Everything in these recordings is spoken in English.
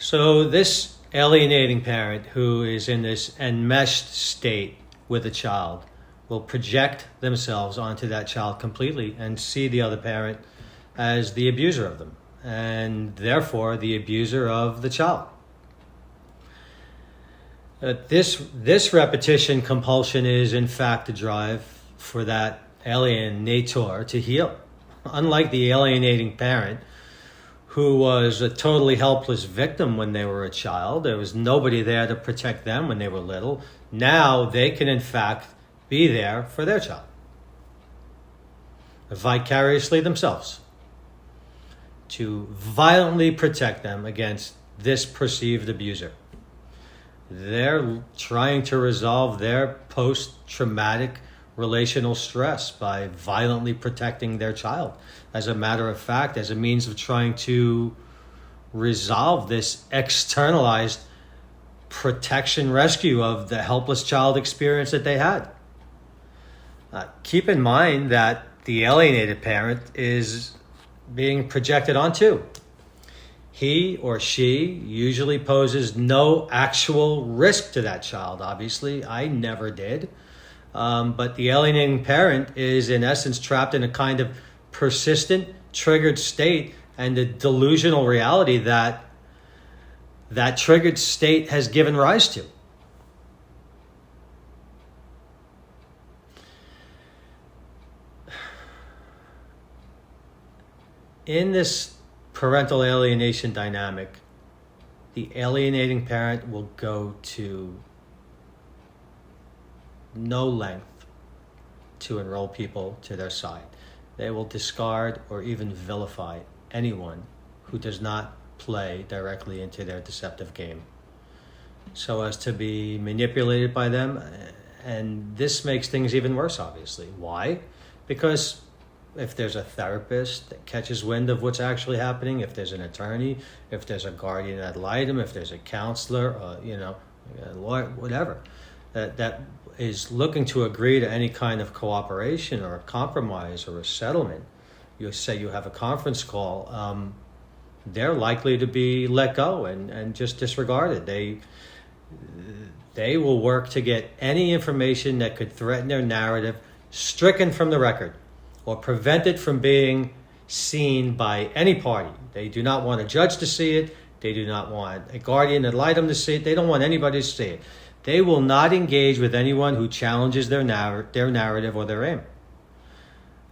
So this alienating parent who is in this enmeshed state with a child will project themselves onto that child completely and see the other parent as the abuser of them and therefore the abuser of the child. This repetition compulsion is in fact the drive for that alienator to heal. Unlike the alienating parent who was a totally helpless victim when they were a child, there was nobody there to protect them when they were little. Now they can in fact be there for their child, vicariously themselves, to violently protect them against this perceived abuser. They're trying to resolve their post-traumatic relational stress by violently protecting their child. As a matter of fact, as a means of trying to resolve this externalized protection rescue of the helpless child experience that they had. Keep in mind that the alienated parent is being projected onto. He or she usually poses no actual risk to that child. Obviously, I never did. But the alienating parent is in essence trapped in a kind of persistent, triggered state and the delusional reality that that triggered state has given rise to. In this parental alienation dynamic, the alienating parent will go to no length to enroll people to their side. They will discard or even vilify anyone who does not play directly into their deceptive game, so as to be manipulated by them. And this makes things even worse, obviously. Why? Because if there's a therapist that catches wind of what's actually happening, if there's an attorney, if there's a guardian ad litem, if there's a counselor, a lawyer, whatever, that is looking to agree to any kind of cooperation or a compromise or a settlement, you say you have a conference call, they're likely to be let go and just disregarded. They will work to get any information that could threaten their narrative stricken from the record or prevent it from being seen by any party. They do not want a judge to see it. They do not want a guardian ad litem to see it. They don't want anybody to see it. They will not engage with anyone who challenges their narrative or their aim.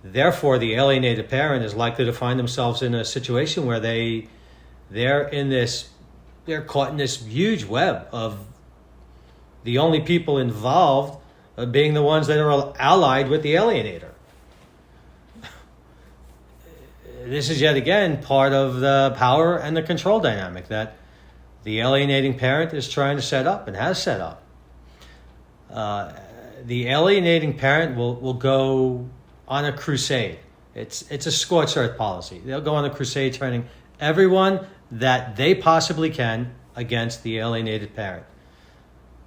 Therefore, the alienated parent is likely to find themselves in a situation where they're caught in this huge web of the only people involved being the ones that are allied with the alienator. This is yet again part of the power and the control dynamic that the alienating parent is trying to set up and has set up. The alienating parent will go on a crusade. It's a scorched earth policy. They'll go on a crusade turning everyone that they possibly can against the alienated parent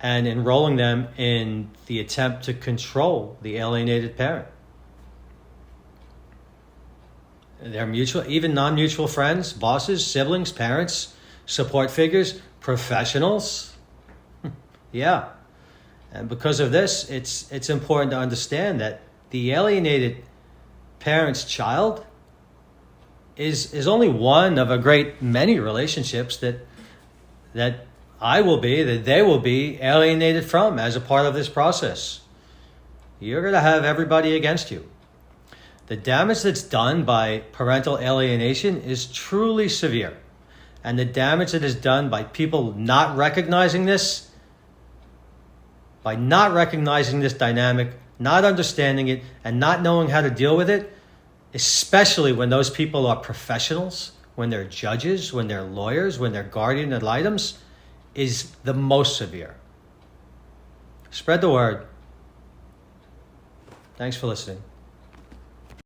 and enrolling them in the attempt to control the alienated parent. Their mutual, even non-mutual friends, bosses, siblings, parents, support figures, professionals. Yeah. And because of this, it's important to understand that the alienated parent's child is only one of a great many relationships that they will be alienated from as a part of this process. You're going to have everybody against you. The damage that's done by parental alienation is truly severe. And the damage that is done by people not recognizing this, by not recognizing this dynamic, not understanding it, and not knowing how to deal with it, especially when those people are professionals, when they're judges, when they're lawyers, when they're guardian ad litems, is the most severe. Spread the word. Thanks for listening.